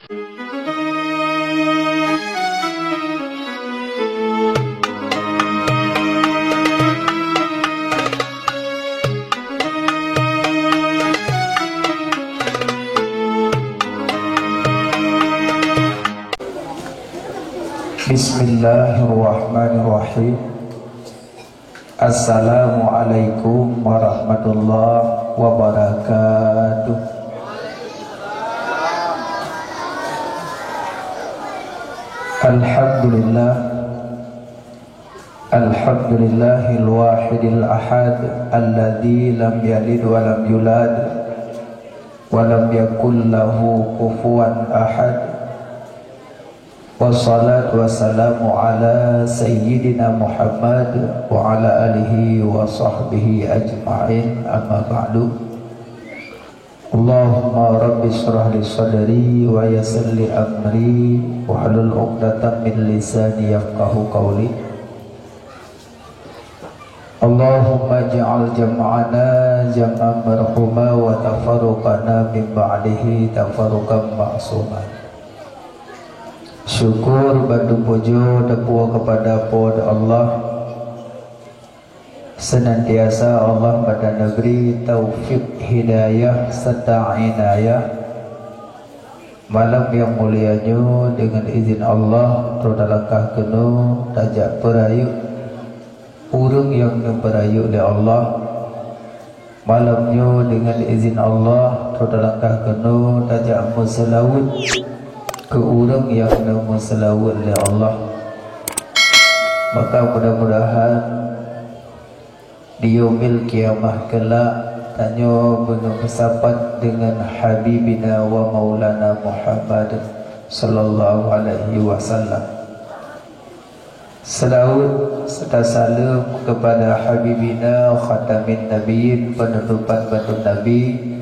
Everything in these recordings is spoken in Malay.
Bismillahirrahmanirrahim. Assalamualaikum warahmatullahi wabarakatuh. Alhamdulillah, alhamdulillahil wahidil ahad, alladzi lam yalid wa lam yulad wa lam yakul lahu kufuwan ahad. Wassalatu wassalamu ala sayyidina Muhammad wa ala alihi wa sahbihi ajma'in, amma ba'du. Allahumma rabbi shrah li sadri wa yassir li amri wa hlul 'uqdatam min lisani yafqahu qawli. Allahumma ja'al jam'ana jam'an marhuma wa tafarruqana min ba'dihi tafarruqan ma'suma. Syukur bantu pujo dapua kepada pod Allah, senantiasa Allah pada negeri taufik hidayah serta inayah. Malam yang mulianya dengan izin Allah terdalakah kenu tajak perayu urung yang perayu oleh Allah. Malamnya dengan izin Allah terdalakah kenu tajak musalawut ke urang yang nama selawat oleh Allah. Maka mudah-mudahan di yaumil kiamah kelak tanya bersahabat dengan Habibina wa Maulana Muhammad sallallahu alaihi wasallam. Selawat serta salam kepada Habibina khatamin nabiyyin, penutupan batu nabi,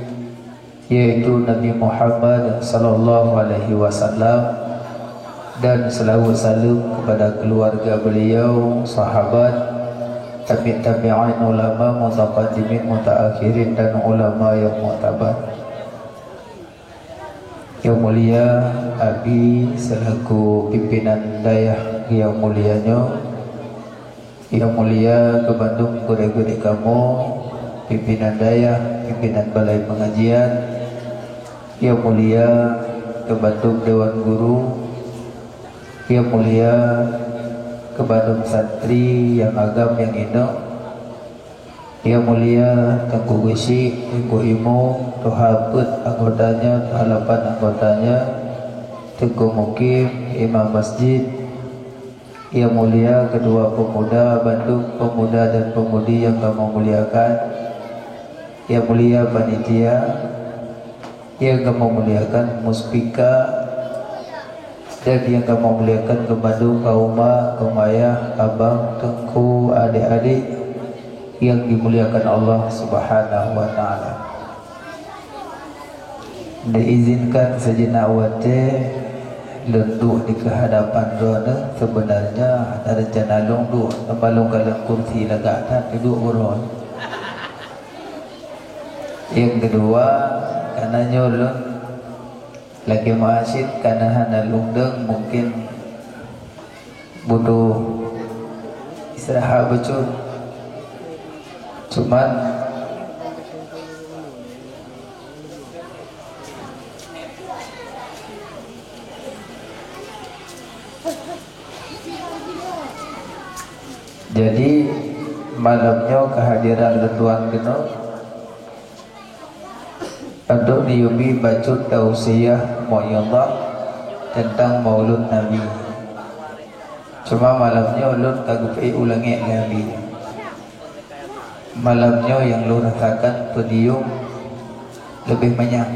yaitu Nabi Muhammad sallallahu alaihi wasallam, dan selawat salam kepada keluarga beliau, sahabat, tabi'in, ulama, mutaqaddimin, mutaakhirin, dan ulama yang mu'tabar. Yang mulia Abi selaku pimpinan dayah yang mulianya, yang mulia ke Bandung gede-gede kamu, pimpinan dayah, pimpinan balai pengajian, yang mulia ke Bandung Dewan Guru, yang mulia ke Bandung Santri yang agam yang ino, yang mulia Tengku Wisi, Tengku Imo, Tuhaput anggotanya, Tuhalapan anggotanya, Tengku Mukim, Imam Masjid, yang mulia kedua pemuda Bandung, pemuda dan pemudi yang kamu muliakan, yang mulia panitia, yang kamu muliakan muspika, dan yang kamu muliakan ke Bandung, kaum ayah, abang, tengku, adik-adik yang dimuliakan Allah Subhanahu wa ta'ala. Diizinkan sejenak wate lentuk di kehadapan dona, sebenarnya ada rencana long tembalong kalau kursi lagatan duduk urun. Yang kedua, karena nyolong lagi maasid, karena hana lungdeng mungkin butuh istirahat betul. Cuman jadi malamnya kehadiran Tuan Geno untuk diubi bacut tausiah mu'yadhah tentang maulud Nabi. Cuma malamnya ulun kagupi ulangi Nabi. Malamnya yang lu rasakan pedium lebih banyak.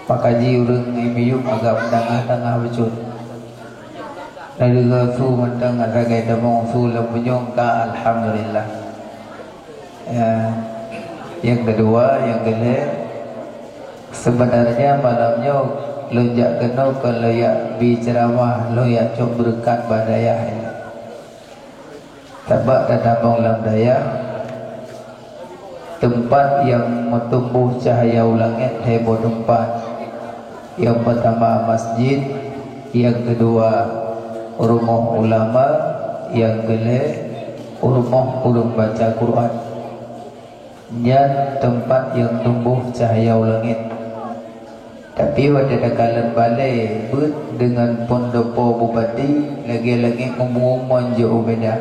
Pakaji urang imiyum agak tengah-tengah bacut. Dari tu mentang ada gaya damong su lemunyong ka alhamdulillah. Ya. Yang kedua, yang kedua, sebenarnya malamnya lo jak kenal kalau ya biceramah lo ya coba berkat badayah ini. Tabak dan abang lam daya tempat yang tumbuh cahaya langit heboh tempat Yang pertama masjid, yang kedua rumah ulama, yang kelima rumah urung baca Quran. Dan tempat yang tumbuh cahaya langit. Tapi pada dakalan balai ber dengan pondopo bupati lagi-lagi ngomong jauh beda.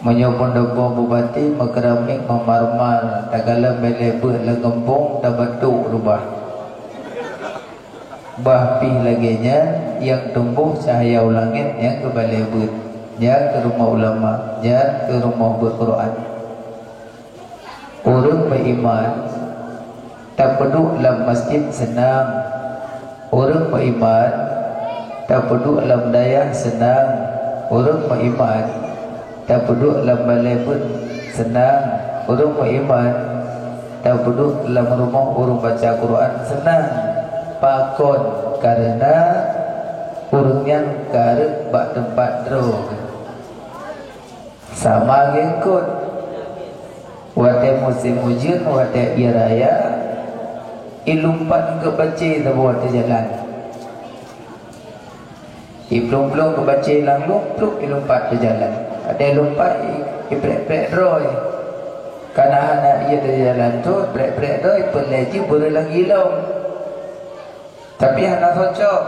Menyo pondopo bupati makeramik memarmar dakalan balai ber lengempong dah batuk rubah. Bahpih laginya yang tumbuh cahaya langit yang ke balai ber, yang ke rumah ulama, yang ke rumah berquran. Orang beriman tak perlu dalam masjid senang. Orang beriman tak perlu dalam dayah senang. Orang beriman tak perlu dalam balai pun senang. Orang beriman tak perlu dalam rumah orang baca Quran senang. Pakon karena orang yang karek bak tempat drog sama ngikut wadah musim hujan, wadah iya raya ilumpat ke baca sebuah jalan belum ke baca langsung pluk ilumpat ke jalan ada ilumpat ibrek-brek roy karena anak ia dari jalan tu brek-brek roy pelaju berulang hilang tapi anak cocok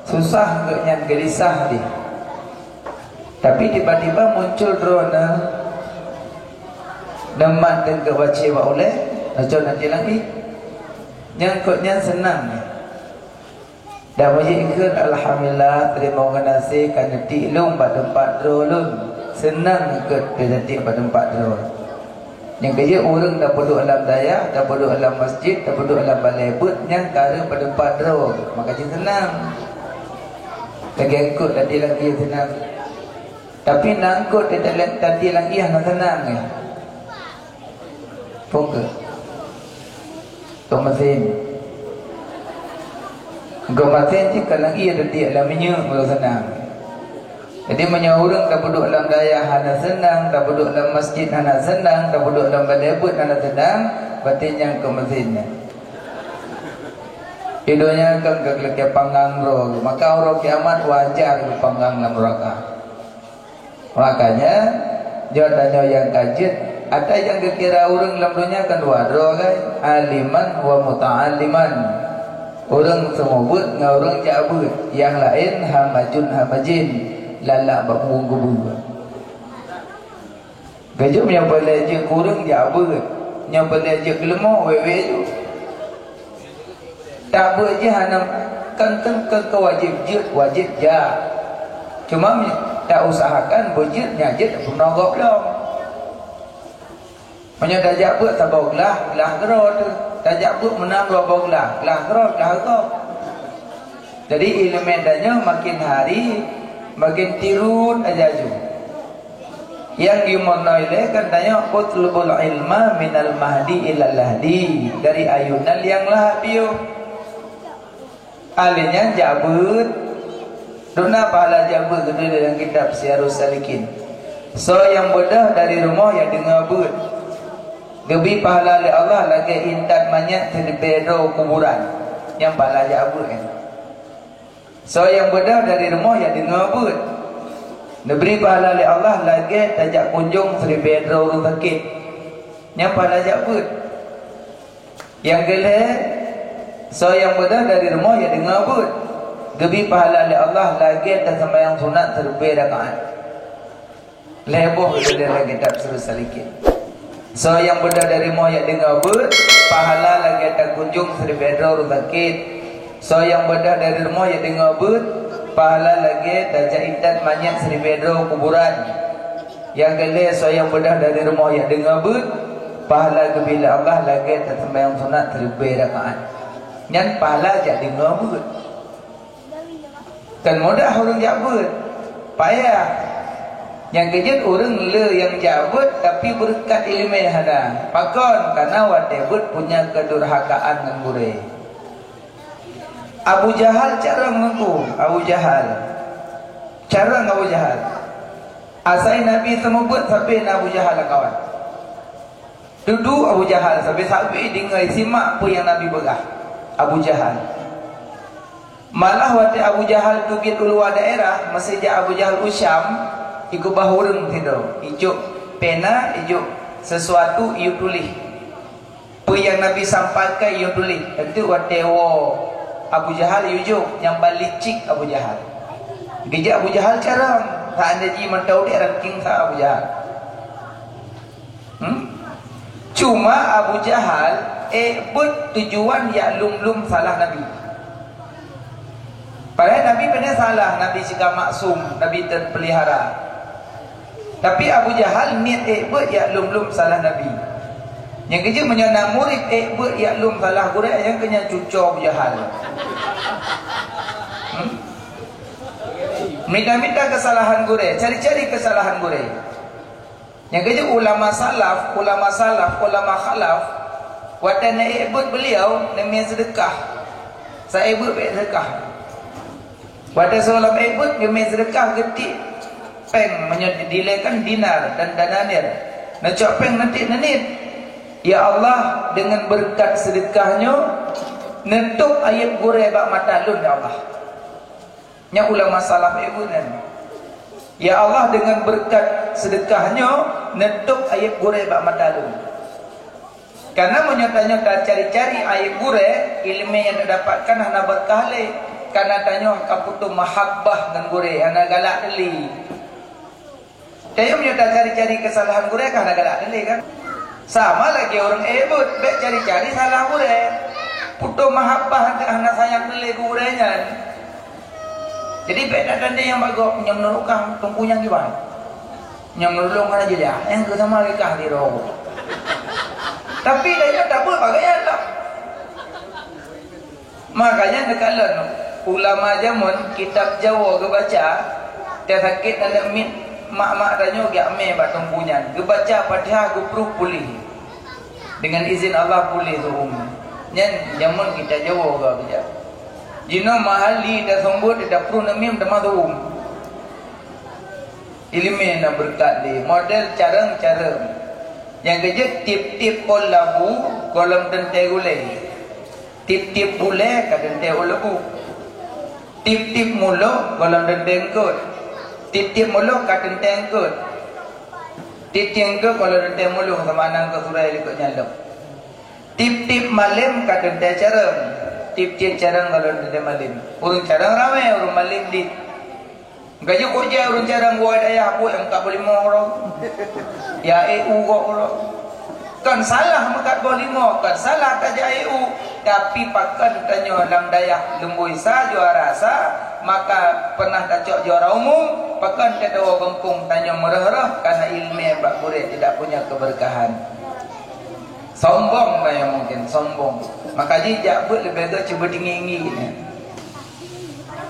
susah ke yang gelisah dia tapi tiba-tiba muncul drona Demat dan kebaca wa oleh Nacal nanti lagi nyangkutnya senang. Dan wajib ikut alhamdulillah terima kasih kerana tiklum pada tempat drolun senang ikut dia pada tempat drol. Yang kerja orang dah perlu alam daya, dah perlu alam masjid, dah perlu alam balai but yang kara pada tempat drol maka dia senang. Lagi ikut tadi lagi senang. Tapi nangkut dia tadi lagi yang senang ya. Fokus Kau mesin jika lagi ada dia dalam minyak kalau senang. Jadi orang dah duduk dalam daya hana senang, dah duduk dalam masjid hana senang, dah duduk dalam balai but hana senang, berarti yang kau mesinnya hidupnya kan ke panggang roh. Maka orang kiamat wajar ke panggang dalam neraka. Makanya jawabannya yang kajian ada yang dikira orang dalam dunia kan dua kan aliman wa muta'alliman. Orang semubut dengan orang jabut. Yang lain hamajin lalak berbuang-buang. Gajum yang belajar kurang jabut, yang belajar kelemah wewe tu. Tak boleh hanam kan wajib ja. Cuma tak usahakan berjid nyajid pernah goblok. Menyadar jabut tak bawa gelah gerot tu. Tak jabut menang dua bawa gelah gerot kau. Jadi elemennya makin hari makin tirun aja ju. Yang dimonoi kan tanya utlubul ilma minal mahdi ilal lahdi, dari ayunan yang lah piu. Alinya jabut. Dona pahala jabut gede dalam kitab Syiarus Salikin. So yang bedah dari rumah yang dengar but. Gebi pahala oleh Allah lagi intat manyat terbedo kuburan yang pahala jabut kan. So yang bedah dari rumah yang dengar but. Diberi pahala oleh Allah lagi tajak kunjung terbedo orang sakit yang pahala jabut. Yang gele so yang bedah dari rumah yang dengar but. Gebi pahala oleh Allah lagi tak sembahyang sunat terbedo rakaat. Leboh dari kitab Syiarus Salikin. So yang benda dari moyak dengar ber pahala lagi tak kunjung seribedro sakit. So yang benda dari moyak dengar ber pahala lagi tak jaitan manyat seribedro kuburan. Yang kali so yang benda dari moyak dengar ber pahala bila Allah lagi tak sembahyang sunat seribedro rakaat. Yang pahala jak dengar ber. Kan mudah orang jabut payah. Yang kejut orang le yang jabut tapi berkat ilmu yang ada. Pakon karena wadebut punya kedurhakaan dengan gure. Abu Jahal cara mengaku. Abu Jahal asai Nabi semubut sampai Abu Jahal kawan. Duduk Abu Jahal sampai dengar simak apa yang Nabi begah. Abu Jahal. Malah waktu Abu Jahal tu pergi keluar daerah, masih Abu Jahal Usyam, ikut bahurung tu, ijuk pena, ijuk sesuatu, ijuk tulis. Apa yang Nabi sampaikan, ijuk tulis. Itu waktu Abu Jahal ijuk, yang balicik Abu Jahal. Gejak Abu Jahal carang, tak ada ji mentau dia ranking sah Abu Jahal. Cuma Abu Jahal buat tujuan yang lum-lum salah Nabi. Padahal Nabi benar salah, Nabi juga maksum, Nabi terpelihara. Tapi Abu Jahal niat buat yang lum-lum salah Nabi. Yang kerja menyana murid buat yang lum salah gurau, yang kena cucuk Abu Jahal. Minta-minta kesalahan gurau, cari-cari kesalahan gurau. Yang kerja ulama salaf, ulama khalaf, waktu nak buat beliau, namanya sedekah. Saya buat sedekah. Pada seorang ibut dia main sedekah getik peng menyediakan dinar dan dananir. Nak cak peng nanti nanit. Ya Allah, dengan berkat sedekahnya nentuk ayat gurai bak mata lun ya Allah. Nya ulama salaf ibut kan. Ya Allah, dengan berkat sedekahnya nentuk ayat gurai bak mata lun. Karena menyata-nyata cari-cari ayat gurai, ilmu yang didapatkan hanya berkah le. Karena tanya kaputu mahabbah dan gure anak galak deli. Saya menyata cari-cari kesalahan gure kan anak galak deli kan. Sama lagi orang ebut baik cari-cari salah gure. Putu mahabbah anak sayang deli gurenya. Jadi baik dan dia yang bagus yang menurutkan tumpunya gimana? Yang menulung aja dia, yang ke sama mereka di roh. Tapi dia tak boleh pakai tak. Makanya dekalan ulama jamun kitab Jawa ke baca dia sakit nak min mak-mak tanya gak me bak tumpunya ke baca Fatihah ke pulih dengan izin Allah pulih tu nyen jamun kita Jawa ke baca jino mahali dah sambut dah pru namim dah madum ilmu nak berkat di model cara yang kerja tip-tip pol labu kolam tente gulai tip-tip gulai kadang teh labu tip-tip mulut kolam dendeng kot. Tip-tip mulut kat dendeng kot. Tip-tip ke kolam dendeng mulut sama nang ke surai likut nyalap. Tip-tip malim kat dendeng carang. Tip-tip carang kolam dendeng malim. Urung carang ramai, urung malim di. Gaji kerja urung carang gua daya aku yang tak boleh mau orang. Ya EU kok orang. Kan salah mekat boleh mau, kan salah tak EU. Tapi pakan tanya dalam daya lembui sa juara sa maka pernah kacok juara umum pakan kedawa bengkung tanya merah-merah karena ilmu bak murid tidak punya keberkahan sombong tanya mungkin sombong maka jijak buat lebih agak cuba tinggi-tinggi ni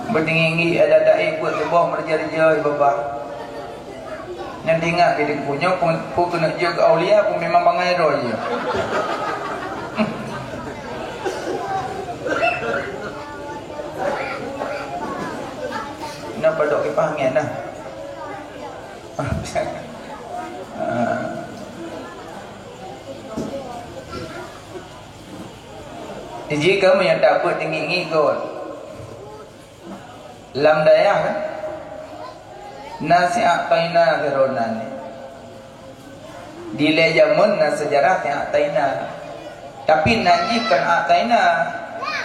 bertinggi ada buat lebah merja-reja babah yang ingat dia punya pun kena jaga aulia pun memang bangai roh je. Nak padok ke pangan dah. Jika menyata apa tinggi kot lam daya kan nasi akaina fironan dile jamun na sejarah yang ataina tapi najikan ataina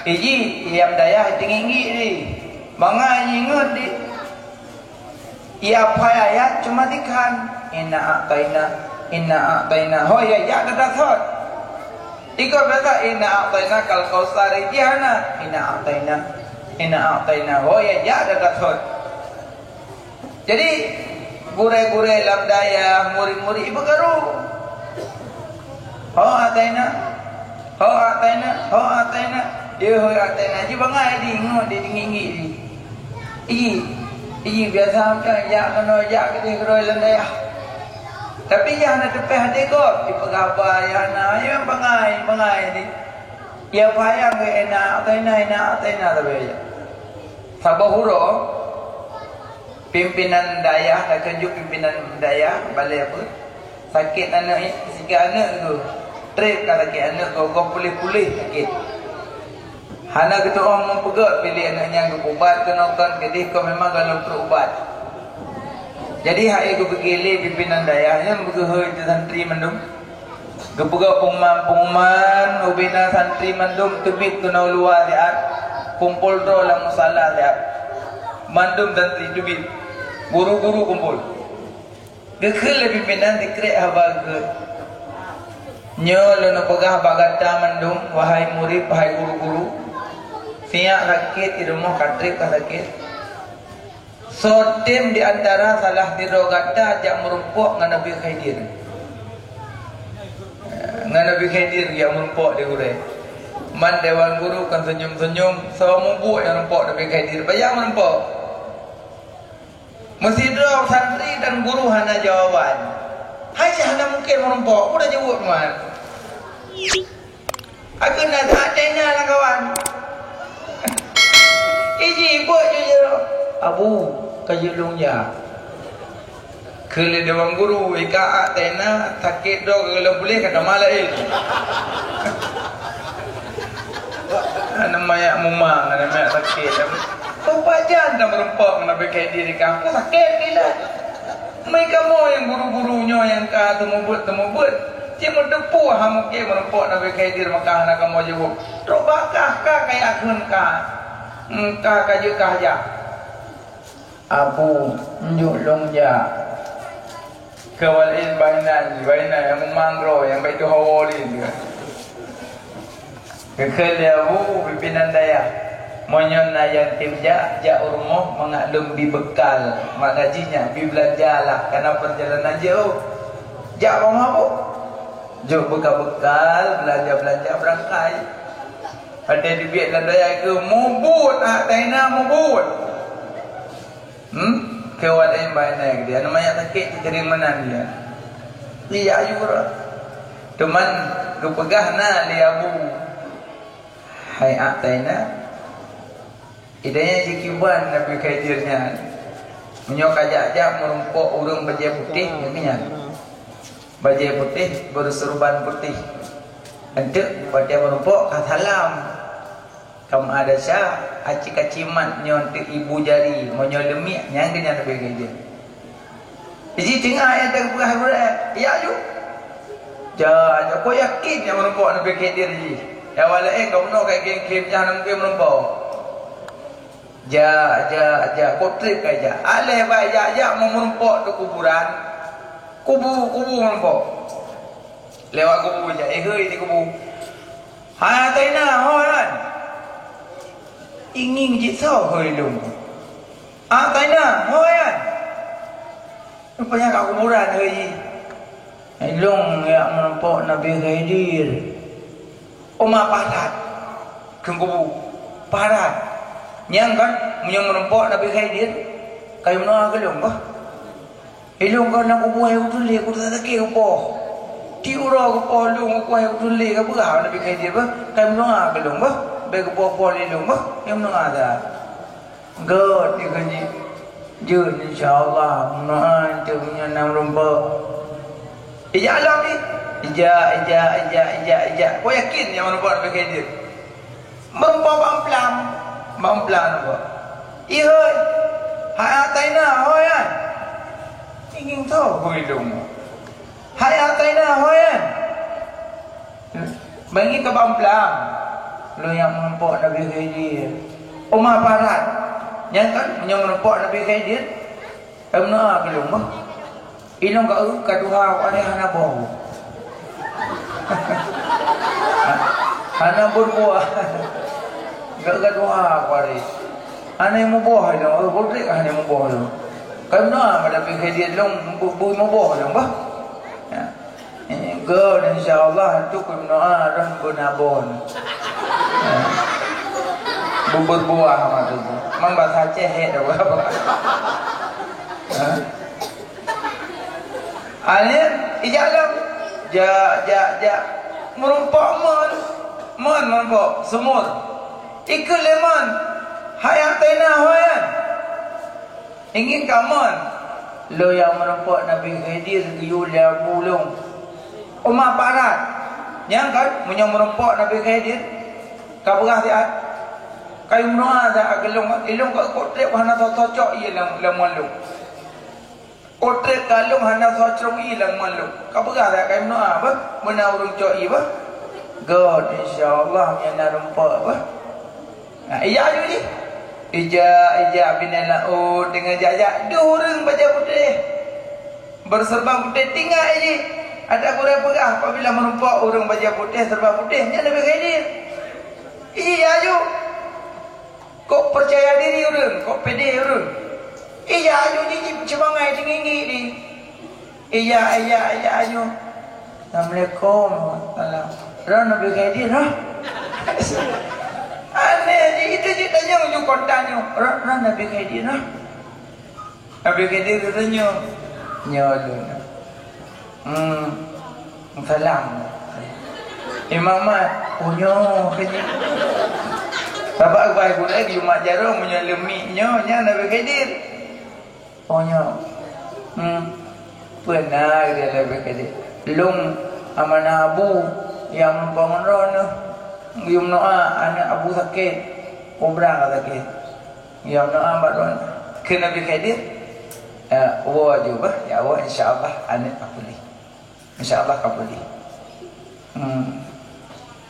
iji yang daya tinggi ni mangai ingat di ia payah cuma dikan inna ataina ho ya kata thot iko berkata inna ataina kal kausari jana inna ataina ho ya kata thot. Jadi gure-gure lam daya murid-murid ibu garu ho ataina dia ho ataina ji bangai di ngod di tinggi di biasa kan ya kena ya ke geroi lendaya. Tapi ya nak tepeh hati kok dipegapa ya na ya bangai ni. Ya payang ke enak tapi ya. Sabahuro pimpinan daya nak tunjuk pimpinan daya balai apa? Sakit anak sikit anak tu. Trip kata ke anak kau pulih sakit. Hana kita orang mempegat pilih anaknya ke ubat ke nonton ke dia kau memang kalau berubat. Jadi hai aku pergi pimpinan dayahnya begitu je santri mendung. Gepegat pengumuman ubina santri mendung tebit tu nau luar dia. Kumpul do dalam musala dia. Mandum santri tebit. Guru-guru kumpul. Gekele pimpinan dikrek habaga. Nyo lono pegah bagata mandum wahai murid wahai guru-guru. Siap sakit di rumah katrik sakit. Sotim di antara salah dirogata ajak merumpuk dengan Nabi Khidir. Dengan Nabi Khidir yang merumpuk di guru. Man dewan guru kan senyum-senyum, semua buat yang merumpuk Nabi Khidir. Bayang merumpuk. Mesti dua santri dan guru hana jawaban. Hai hana mungkin merumpuk. Aku dah jawab man. Aku nak tanya lah kawan. Iji buat je Abu kajulung ya. Kele dewan guru ika tena sakit do kalau boleh kata malail. Namanya mumang namanya sakit. Kebajan dah merumpuk Nabi Khidir di kampung sakit gila. Mereka mau yang guru-gurunya yang ka temubut. Cuma depu hamu ke merumpuk Nabi Khidir maka nak kamu jawab. Tok bakah ka kayak akun ka. Ka kaju kahja. Abu njulung ja. Kawalin bainan yang memangro yang baitu hawalin juga. Kekele Abu pimpinan daya. Monyon yang timja urmoh mengaklum di bekal magajinya bi belanjalah karena perjalanan jauh. Jak apa? Jauh bekal belanja berangkai. Ada di biak dan daya ke mubut taina mubut. Kewat yang banyak dia namanya sakit cari mana dia. Dia ayura. Teman kepegah na li Abu. Hai taina idanya jikiban Nabi Khidirnya menyok ajak merumpuk urung bajai putih namanya bajai putih berserban putih untuk pada merumpuk salam kamu ada syah acik kacimat nyontek ibu jari menyolemi yang dengan Nabi Khidir jadi tengah ayat terbuka ya yuk jangan kau yakin yang merumpuk Nabi Khidir ji ya walaik kau nak kayak game jangan mungkin merumpuk Ja, kotrik aja. Aleh baik ja merumpuk ke kuburan. Kubu merumpuk. Lewat kubu je. Hei di kubu. Ha taina hoan. Ingin je sao hei lung. Taina hoan. Rupanya kat kuburan hei. Lung yang merumpuk Nabi Khidir. Umar parat. Ke kubu. Parat. Yang kan merumpuk Nabi Khidir kayu mana gelung bah ilung kan nak buah yang tulis aku tak sakit apa tiura apa lung aku yang tulis apa kau Nabi Khidir bah kayu mana gelung bah bagi buah ilung bah yang mana ada god ni kan jun insyaallah mana tu punya nam rumpuk ija alam ni ija kau yakin yang merumpuk Nabi Khidir merumpuk pelan Mamplan apa? Ihoi, hai taina hoyan. Ingin tahu hidung. Hai taina hoyan. Bagi ke Mamplan. Lo yang menumpuk Nabi Khidir. Umar parat. Yang kan yang menumpuk Nabi Khidir. Emna belum mah. Ilung ka duha ko ani hana bau. Hana berbuah. Gak doa kari. Ane mau boh aja, boleh ane mau boh aja. Karena pada pikir dia long mau boh aja, bah. God insyaallah tu kena dan benabon. Berbuah macam tu. Mang bahasa Aceh dah apa. Ane ijalam ja merumpuk mon merumpuk semur. Ikut lemon hayat taina hoyan ingin kamon lo yang merumpuk Nabi Khidir giyulia bulung Umar parat yang kan menyang merumpuk Nabi Khidir kaburah siat Kayu noa dah agelong kotrek hana cocok ia lang malu. Kotrek kalung hana cocok ia lang malu. Kau begah dah kayu noa apa? Mana urung cok ia apa? God insyaallah yang nak rumpak apa? Iya ayu ni. Ija binala dengan jajak dua orang baca putih. Berserban putih tinggal je. Ada kurang pegah apabila merumpak orang baca putih serban putih nya lebih kaya. Iya ayu. Kau percaya diri orang, kau pede orang. Iya ayu ni cebangai tinggi ni. Iya ayu. Assalamualaikum. Ron lebih kaya dia dah. Aneh je itu je tanya ujung kontanya. Ron lebih kaya dia dah. Lebih kaya dia tanya. Nyolong. Salam. Imamat. Punya kaya. Bapak baik pula di rumah jarum punya lemiknya nya lebih kaya dia. Punya. Benar dia lebih kaya dia. Long amanah abu yang bangun yung noa anak abu sakit umrah sakit yang noa baron kena berkadir wajib ya wa insyaallah anak kapuli insyaallah kapuli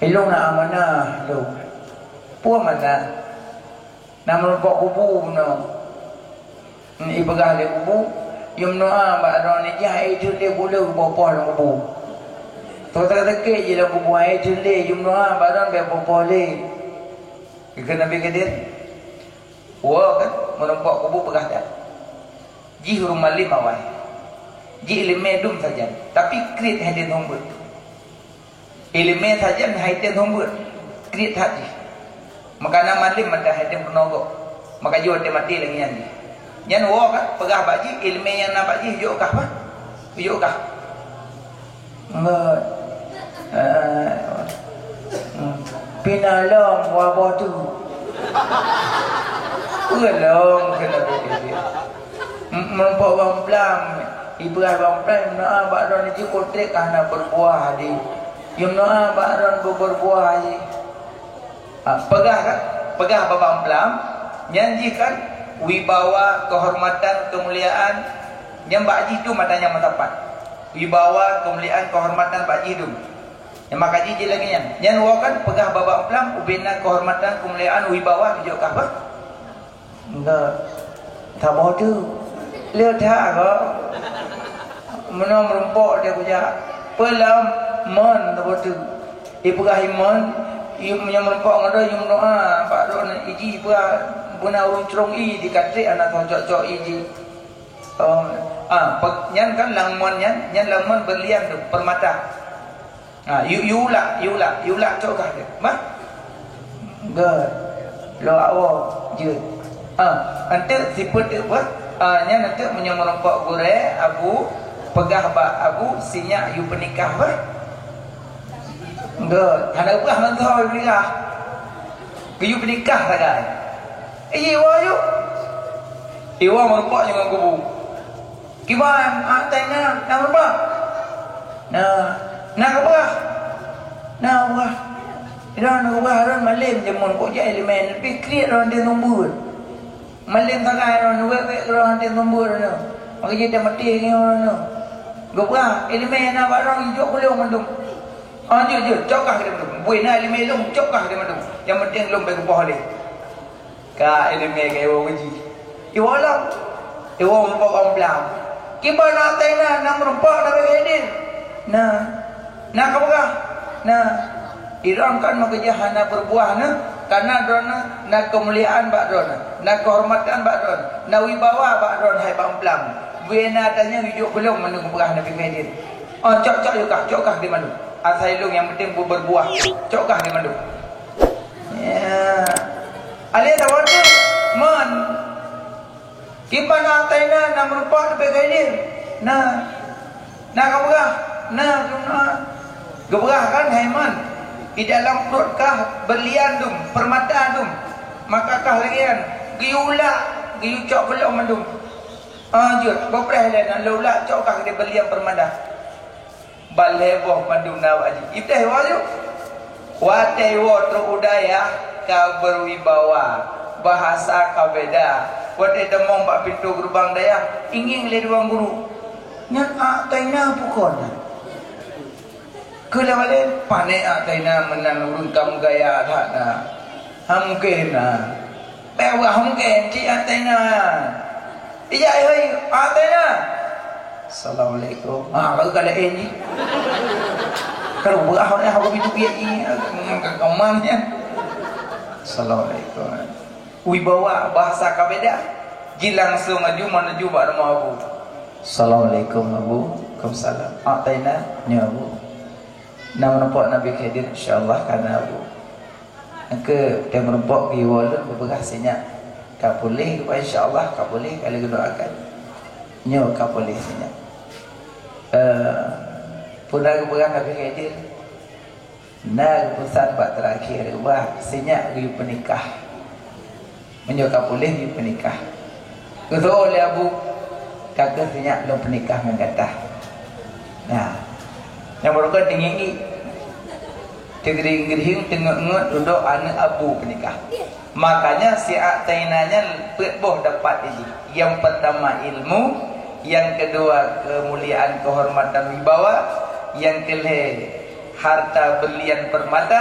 ilong na amanah lo puan mana namun pok kubu no ibagah le kubu yung noa baron ni jahai tu dia boleh bapa dalam kubu. Teka-teka je lah kubu air jelih jumlah badan biar boleh. Kena Nabi Kadir. Wah kan merempak kubu pegah tak. Ji rumah lim awal. Ji ilmu dum saja. Tapi krit hadir nombor. Ilmu saja hadir nombor. Krit hadir. Maka nama lim ada hadir penogok. Maka jual dia mati lagi yang ni. Yang wah kan pegah baji ilmu yang nak baji hujung kah apa? Hujung kah? Enggak. Pinalong wabah tu. Ulong kena begitu. Merempak bang pelam, ibu abang pelam nak bakron itu kontrak karena berbuah di. Yang nak bakron berbuah di. Pegah kan? Pegah babang pelam, nyanyikan wibawa, kehormatan, kemuliaan. Yang bakji tu matanya matapat. Wibawa, kemuliaan, kehormatan bakji tu. Yang maka je lagi yang wakan pegah babak pelam ubina kehormatan kemuliaan wibawa tujuh apa? Enggak. Tak mau tu. Lihat tak kau. Mana merempok dia punya pelam mon tak mau tu. Pegah iman yang merempok ngada yang doa pak doa iji pegah urung cerong di katrik anak cocok iji. Nyan kan langmon nyan langmon berlian tu permata. Yula cokah dia. Mah? Enggak. Lo awak je. Nanti siput dia buat. Nya nanti menyemorompak gure abu pegah ba abu sinyak yu penikah bah. Enggak. Ada buah mentau nikah. Yu penikah sagai. Iwa yu. Iwa merompak dengan kubu. Kiban atena nak merompak. Nak apa? Iran ron malim jamun kok jadi elemen tapi create ron dia nombor. Malim sangat ron ron dia nombor no. Maka dia mati ni ron no. Gopah elemen nak barang hijau kulung mandung. Je cokah dia mandung. Buina elemen long cokah dia mandung. Yang penting long bagi gopah dia. Ka elemen ke wo uji. Iwalah. Iwa merempak orang belam. Kiba nak tena nak merempak nak bagi dia. Nak apa? Nah, Iran kan makajahana berbuah karena drona nak kemuliaan bak drona, nak kehormatan bak drona, nak wibawa bak drona hai bang pelam. Buena tanya hidup belum menunggu berah Nabi Kadir. Cokah di mana? Asailung yang penting berbuah. Cokah di mana? Ya. Alih tawar tu, man. Kipan ataina nak merupak Nabi Kadir. Nak apa? Geberah kan haiman di dalam perut kah berlian dum permata dum maka kah lagian giu cok belum mandum jut bopreh dan laula cok kah dia berlian permada baleboh mandum nawaji iteh wayu wate wo tru udaya ka berwibawa, bahasa ka beda. Wate demong bak pintu gerbang daya, ingin le ruang guru. Nya taina pukon. Kala wale pane taina menang urun kamu gaya tak na. Hamken na. Bewa hamken ci taina. Iya hei taina. Assalamualaikum. Kalau ini. Kalau buah ni aku bidu biar ini kamarnya. Assalamualaikum. Wibawa bahasa kabeda. Jilang semaju menuju pada rumah Abu. Assalamualaikum Abu. Waalaikumsalam. Ataina nya Abu. Nama nampak Nabi Khidir insyaallah karena Abu. Angka dia menempak di walun berberasnya. Kau boleh kepada insyaallah kau boleh kalau doakan. Nya kau boleh senyap. Puna keberang Nabi Khidir. Nah keputusan bak terakhir wah senyap pergi penikah. Menyokap boleh pergi penikah. Ketua oleh Abu kakak senyap belum penikah mengatah. Nah, yang mereka tinggi tegering-gering tengok-tengok duduk anak Abu penikah. Makanya si Atainanya boh dapat ini. Yang pertama ilmu, yang kedua kemuliaan kehormatan wibawa, yang kelih harta berlian permata,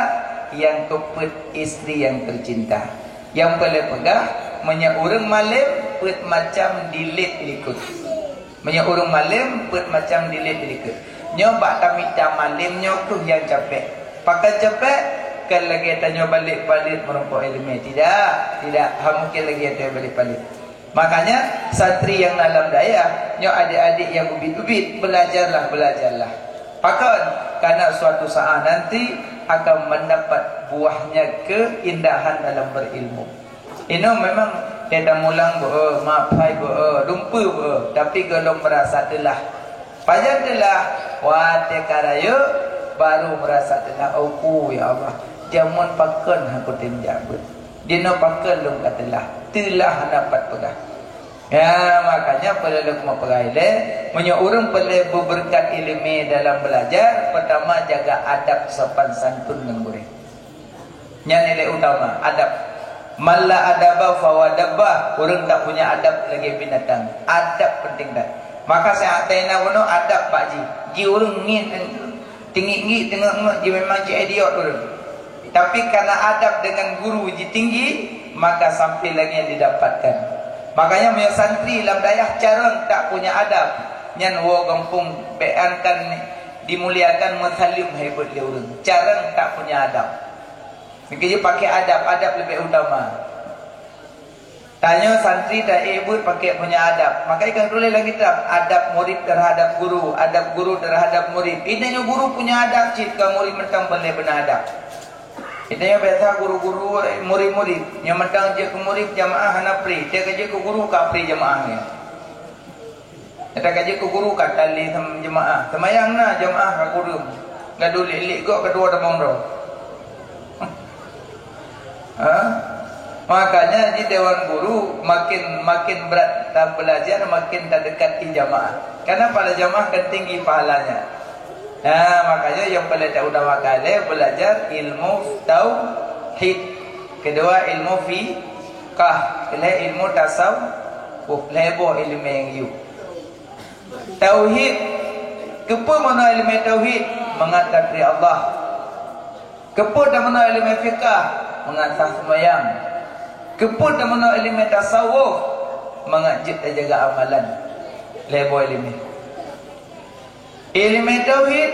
yang keempat istri yang tercinta. Yang boleh pegah menyaurang malam pet macam dilit likut. Menyaurang malam pet macam dilit likut. Nyoba tamita malam nyokuh yang capek. Pakai capek kan lagi tanya balik-balik merumpuk ilmu. Tidak, mungkin lagi ada balik-balik. Makanya santri yang dalam daya, nyo adik-adik yang ubit-ubit, belajarlah. Pakai karena suatu saat nanti akan mendapat buahnya keindahan dalam berilmu. Ini memang tidak mulang mapai lumpa tapi kalau merasa telah pajan telah wate karaya baru merasa telah oh ya Allah jamun pakan aku tinjabut dino pakan lum katelah telah dapat pegang. Ya makanya perlu mau pegaile menyo urang perlu berberkat ilmu dalam belajar. Pertama jaga adab sopan santun dengan murid. Nya nilai utama adab. Malla adaba fawadabah. Urang tak punya adab lagi binatang. Adab penting dah. Maka saya ataina wono adab Pak Ji. Ji urang ngin tinggi tengok ji memang ji idiot urang. Tapi karena adab dengan guru ji tinggi maka sampai lagi yang didapatkan. Makanya punya santri dalam dayah carang tak punya adab. Nyan wo kampung beankan dimuliakan masalim hebat dia urang. Carang tak punya adab. Mungkin pakai adab lebih utama. Tanya santri dah hebat pakai punya adab. Maka ikan tulis lagi tak adab murid terhadap guru, adab guru terhadap murid. Intinya guru punya adab jika murid mentang boleh benar adab. Kita biasa guru-guru murid-murid yang mentang je ke murid jamaah hanapri, dia kerja ke guru kapri jamaahnya. Kita kerja ke guru katali sama jamaah. Semayang na jamaah ke guru. Gaduh lik kok kedua demong ro. Makanya di dewan guru makin berat tak belajar makin tak dekat di jamaah. Karena pada jamaah kan tinggi pahalanya. Nah, makanya yang paling tak utama kali belajar ilmu tauhid. Kedua ilmu fiqh. Ketiga ilmu tasawuf. Lebo ilmu yang you. Tauhid. Kepa mana ilmu tauhid? Mengatas dari Allah. Kepa dan mana ilmu fiqh? Mengatas semayang. Kepa dan mana ilmu tasawuf? Mengajak dan jaga amalan. Lebo ilmu. Ilmu tauhid,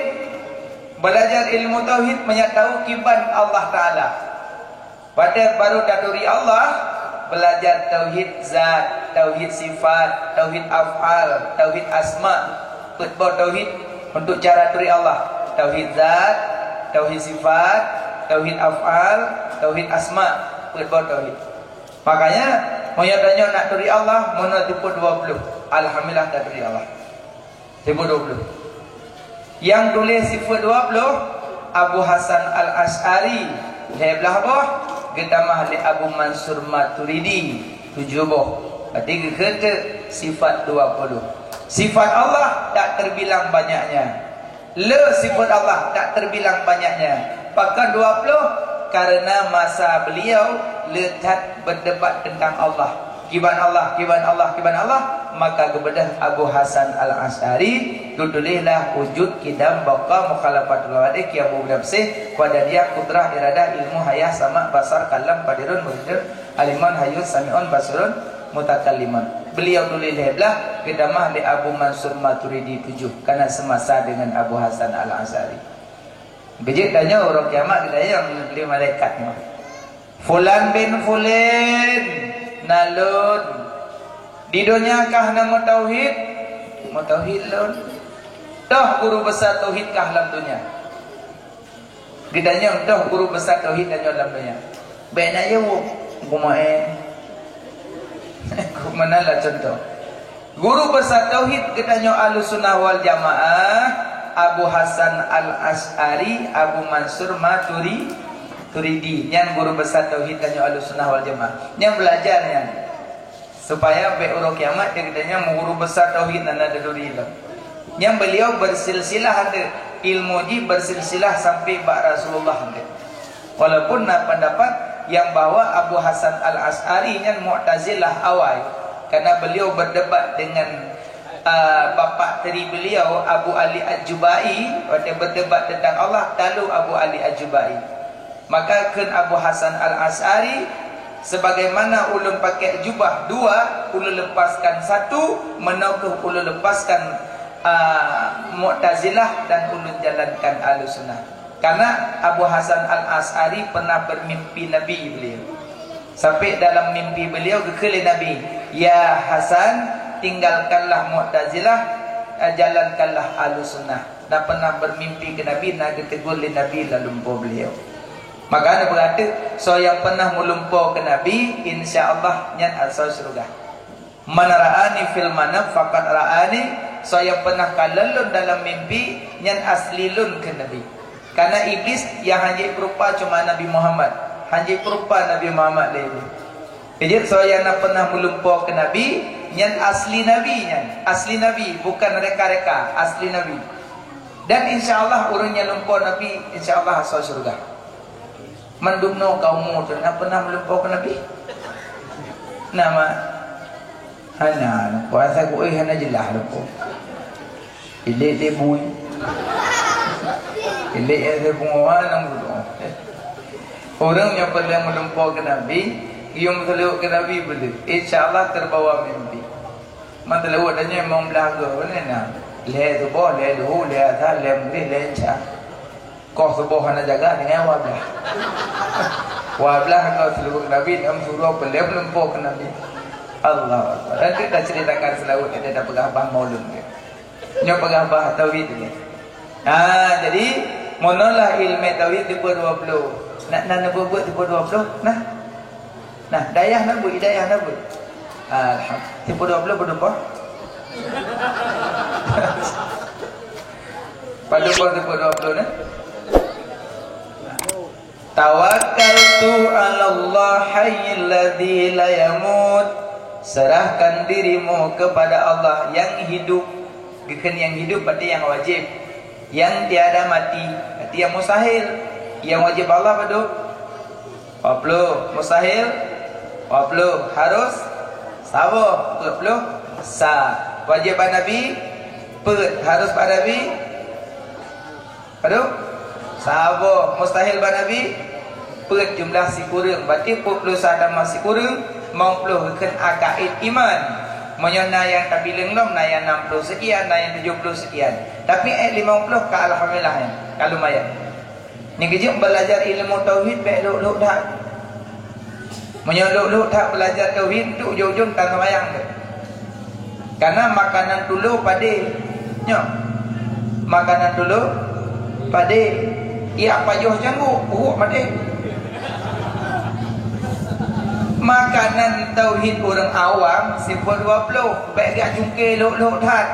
belajar ilmu tauhid menyatahu kiban Allah Ta'ala. Pada baru daturi Allah, belajar tauhid zat, tauhid sifat, tauhid af'al, tauhid asma. Betbau tauhid untuk cara turi Allah. Tauhid zat, tauhid sifat, tauhid af'al, tauhid asma. Betbau tauhid. Makanya, menyatanya nak turi Allah, mana tipu 20. Alhamdulillah tak turi Allah. Tipu 20. Yang tulis sifat 20 Abu Hasan Al-Ash'ari Heblah boh Getamah li Abu Mansur Maturidi 7 boh. Berarti kata sifat 20. Sifat Allah tak terbilang banyaknya. Le sifat Allah tak terbilang banyaknya. Bahkan 20 karena masa beliau lekat berdebat tentang Allah. Kiban Allah, kiban Allah, kiban Allah. Maka kepada Abu Hasan Al-Asy'ari tudulilah wujud kidam baqa mukhalafatul wadi ki Abu Nafsih pada dia kudrah iradah ilmu hayah sama basar kalam qadirun mudir aliman hayyun sami'un basirun mutakalliman. Beliau tulislah kidamah di Abu Mansur Maturidi 7 karena semasa dengan Abu Hasan Al-Asy'ari. Bejik tanya orang kiamat kita yang beli malaikat ni. Fulan bin Fulan nalun di dunia kah nama tauhid? Mau tauhid lun. Dah guru besar tauhid kah dalam dunia? Ditanya dah guru besar tauhid dalam dunia. Bena ya wo kumae. Kumana lah contoh. Guru besar tauhid ditanya Ahlussunnah wal Jamaah Abu Hasan Al-Asy'ari Abu Mansur Maturidi yang guru besar tauhid tanya Ahlussunnah wal Jamaah yang belajarnya supaya be urang kiamat dia katanya guru besar tauhid nana deduri lah. Yang beliau bersilsilah ada ilmu ji bersilsilah sampai bak Rasulullah ada. Walaupun nak pendapat yang bawa Abu Hasan Al-Asy'ari yang Mu'tazilah awal karena beliau berdebat dengan bapa teri beliau Abu Ali Al-Jubai waktu berdebat tentang Allah lalu Abu Ali Al-Jubai. Maka kan Abu Hasan Al-Asy'ari sebagaimana ulun pakai jubah dua, ulun lepaskan satu, menaukuh ulun lepaskan Mu'tazilah dan ulun jalankan Ahlussunnah. Karena Abu Hasan Al-Asy'ari pernah bermimpi Nabi beliau. Sampai dalam mimpi beliau kekali Nabi, "Ya Hasan, tinggalkanlah Mu'tazilah, jalankanlah Ahlussunnah." Dan pernah bermimpi ke Nabi, nak ditegur oleh Nabi lalu lumpur beliau. Maka ada berkata, so yang pernah melumpur ke Nabi, insya-Allah nyan asal surga. Man ra'ani fil manam faqad ra'ani, so yang pernah kalalun dalam mimpi, nyan aslilun ke Nabi. Karena iblis yang hanya berupa cuma Nabi Muhammad, hanya berupa Nabi Muhammad lagi. Jadi so yang pernah melumpur ke Nabi, nyan asli Nabi, nyan asli Nabi, bukan reka-reka, asli Nabi. Dan insya-Allah urangnya lumpur Nabi, insya-Allah asal surga. Mendumno kaummu tu nak pernah melumpur ke Nabi? Nama hana puasa ku hana jelah lumpur. Ilik dia bui. Ilik dia bunga nang dulu. Orang yang pernah melumpur ke Nabi, yang terlewat ke Nabi boleh. Insya-Allah terbawa mimpi. Man terlewat tanya mau belaga mana? Le tu boh, le lu, le ada, le mudi, le cha. Kau sebuah hana jaga dengan wablah. Wablah kau seluruh Nabi dalam surau beliau melumpur ke Nabi. Allah Akbar. Dan kita ceritakan selalu kita dah pegabah maulun dia. Nyo pegabah tauhid dia. Jadi monolah ilmu tauhid 20. Nak buat 20. Nah, dayah nak buat, hidayah nak buat. Alhamdulillah 20 berapa? Pada 20 nah. Tawakkaltu 'ala Allah hayyil ladzi la yamut. Serahkan dirimu kepada Allah yang hidup. Bukan yang hidup berarti yang wajib. Yang tiada mati, berarti yang mustahil. Yang wajib Allah pada 40, mustahil 40, harus sabar 40, sah. Wajib Nabi harus pada Nabi sabar, mustahil pada Nabi jumlah si kurang, berarti 40 sadar masih kurang, mau puluh kan akaid iman. Menyana yang tak bilang lom, na yang 60 sekian, na yang 70 sekian. Tapi 50 ke alhamdulillah ya, kalau lumayan. Ni kejap belajar ilmu tauhid baik luk-luk dah. Menyolok-luk tak belajar tauhid tu ujung-ujung tak semayang tu. Karena makanan dulu pade. Nyo. Makanan dulu pade. Ia payuh janggu, buruk mati. Makanan tauhid orang awam sifat 20, baik gak jungkir luk-luk dah.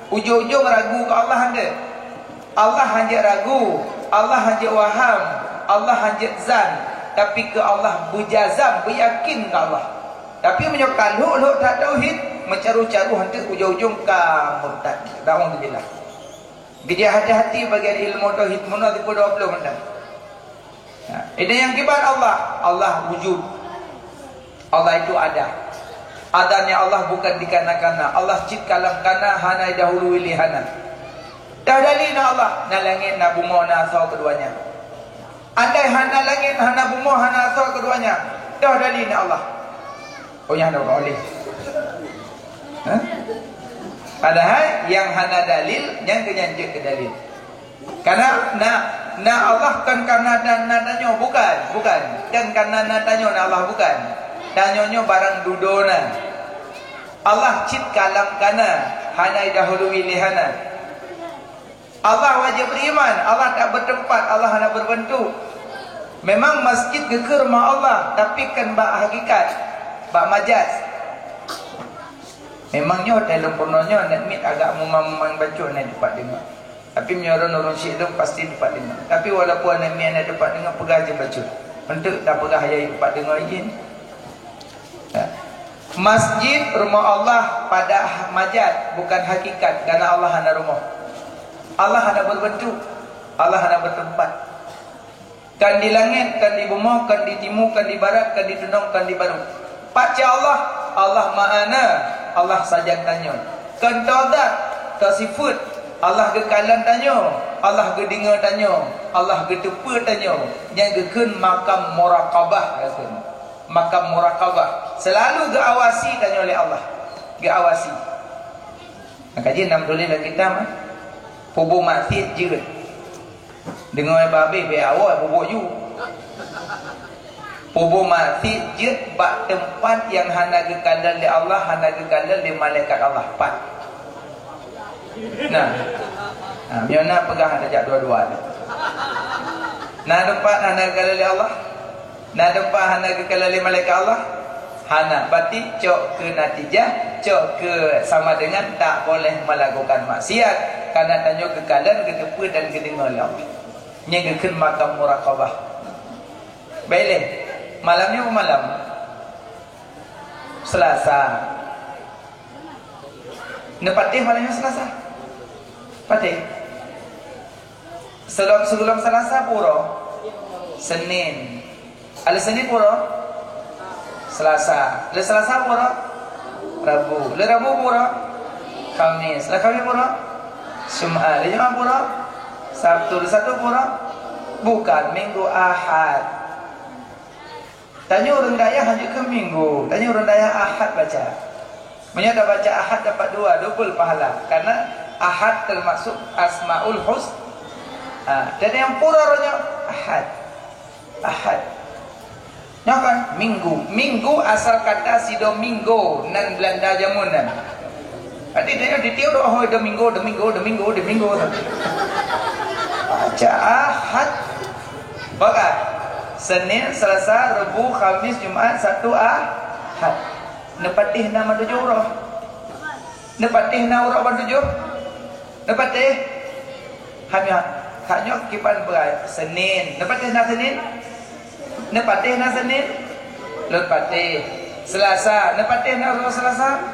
Ujung-ujung ragu ke Allah anda. Allah hanya ragu, Allah hanya waham, Allah hanya zan. Tapi ke Allah bujazam, beryakin ke Allah. Tapi menyokal luk-luk tak tauhid, mencaru-caru hantu ujung-ujung ke murtad. Rawang tu jelas. Dia hati-hati bagi ilmu tauhid munah 20 menang. Ini yang kibat Allah. Allah wujud. Allah itu ada. Adanya Allah bukan dikana-kana. Allah cipta kalam kana hana dahulu wilihana. Dah dalina Allah. Na langit na bumi na asal keduanya. Andai hana langit hana bumi hana asal keduanya. Dah dalina Allah. Oh yang ada boleh. Padahal yang hana dalil yang kenyanjut ke dalil. Karena Allah kan karena nadanya bukan kan karena nadanya Allah bukan danyonya barang dudona. Allah cipta kalam kana hana dahulu wilihana. Allah wajib beriman, Allah tak bertempat, Allah hanya berbentuk. Memang masjid ke rumah Allah, tapi kan bak hakikat, bak majaz. Memangnya dalam purnanya nak mit agak memang baca nak dapat dengar. Tapi orang syekh tu pasti dapat dengar. Tapi walaupun nak mit nak dapat dengar, pegah je baca. Untuk tak pegah ayat dapat dengar lagi. Masjid rumah Allah pada majaz, bukan hakikat, kerana Allah hanya rumah. Allah hanya berbentuk, Allah hanya bertempat. Kan di langit, kan di bumi, kan di timur, kan di barat, kan di tundung, kan di baru. Paca Allah, Allah ma'ana, Allah saja tanya. Kan tadat, tasifut, Allah ke kalan tanya, Allah ke dengar tanya, Allah ke tepa tanya. Yang ke makam muraqabah, makam muraqabah. Selalu geawasi tanya oleh Allah. Geawasi. Kajian dalam tulis dalam kitab Pubu mati je. Dengar babi be awal bubuk you. Pubu mati je bak tempat yang hana gekandal di Allah, hana gekandal di malaikat Allah. Pat. Nah. Miona pegang ajak dua-dua. Nah tempat hana gekandal di Allah. Nah tempat hana gekandal di malaikat Allah. Hana berarti cok ke natijah, cok ke sama dengan tak boleh melakukan maksiat karena tanya kekalan, ketepa dan kedengar oleh Allah. Yang kekun makam muraqabah. Baiklah. Malamnya apa malam? Selasa. Nepatih malamnya Selasa. Patih. Sebelum Selasa pura Senin. Ada Senin pura Selasa. Le Selasa pura Rabu. Le Rabu pura Khamis. Le Khamis pura Jumaat. Le Jumaat pura Sabtu. Le Sabtu pura bukan Minggu Ahad. Tanya orang daya hanya ke Minggu. Tanya orang daya Ahad baca. Menyata baca Ahad dapat double pahala. Karena Ahad termasuk Asmaul Husna. Dan yang pura orangnya Ahad. Ahad. Ya kan? Minggu. Minggu asal kata si Domingo nan Belanda jamunan. Tadi dia ditiup oh Domingo. Baca Ahad. Baca Senin, Selasa, Rabu, Khamis, Jumaat, Sabtu, Ahad. Nepatih nama 7 urah. Nepatih nama urah 7. Nepatih. Hanya kipan berai Senin. Nepatih na Senin. Nepatih na Senin. Lepatih Selasa. Nepatih na urah Selasa.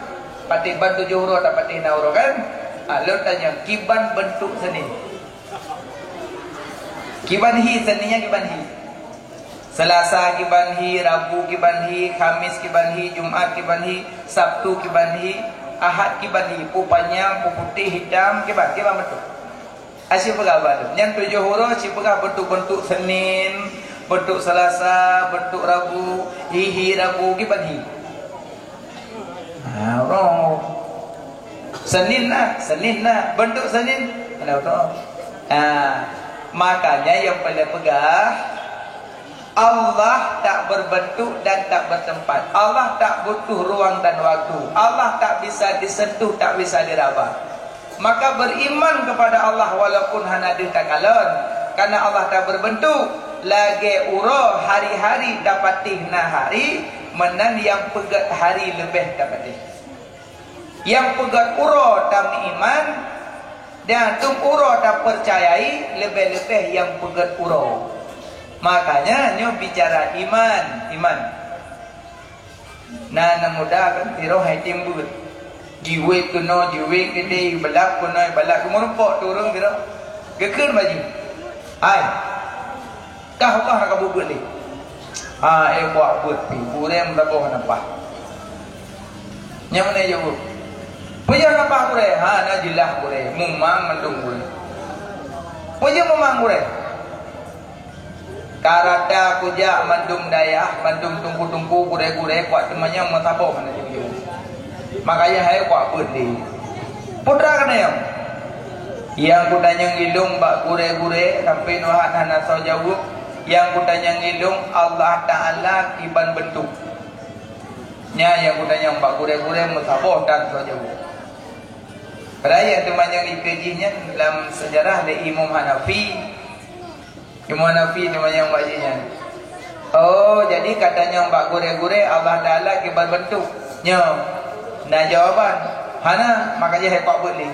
Patih ban 7 urah tak patih na urah kan? Lalu tanya kiban bentuk Senin. Kiban hi Seninnya kiban hi. Selasa kiban hi, Rabu kiban hi, Khamis kiban hi, Jumaat kiban hi, Sabtu kiban hi, Ahad kiban hi. Pu panjang, pu putih, hitam kiban bentuk. Asyik pegabar. Yang 7 huruf asyik pegah bentuk-bentuk Senin, bentuk Selasa, bentuk Rabu, hi Rabu kiban hi. Orang Senin lah bentuk Senin. Ada orang. Makanya yang pada pegah Allah tak berbentuk dan tak bertempat. Allah tak butuh ruang dan waktu. Allah tak bisa disentuh, tak bisa diraba. Maka beriman kepada Allah walaupun hana ditakalon. Karena Allah tak berbentuk. Lagi uro hari-hari dapatih hari. Menan yang pegat hari lebih dapatih. Yang pegat uro tak iman. Dan tum uro tak percayai. Lebih-lebih yang pegat uro. Makanya nyo bicara iman. Nah muda kan tiro hai timbul. Jiwe kuno jiwe gede balak kuno balak kumurpok turun tiro. Gekun baju. Ai. Kah Allah nak kabut ni. Buat pi. Kurem tak boleh nampak. Yang mana jawab? Punya nampak kurem. Nak jelas kurem. Memang mendung kurem. Punya memang kurem. Karada kujak mendung dayah, mendung tungku-tungku kurem-kurem kuat temannya mentabok mana jauh. Makanya hai kuat berdiri. Putra kena yang kutanya ngilung bak gure-gure sampai nuhat hana so jawab. Yang kutanya ngilung Allah Ta'ala kiban bentuk. Yang kutanya bak gure-gure musabah dan so jawab. Raya teman yang dikajinya dalam sejarah dari Imam Hanafi. Imam Hanafi teman yang bajinya. Oh, jadi katanya bak gure-gure Allah Ta'ala kiban bentuk. Nah jawaban hana makanya hekok boleh.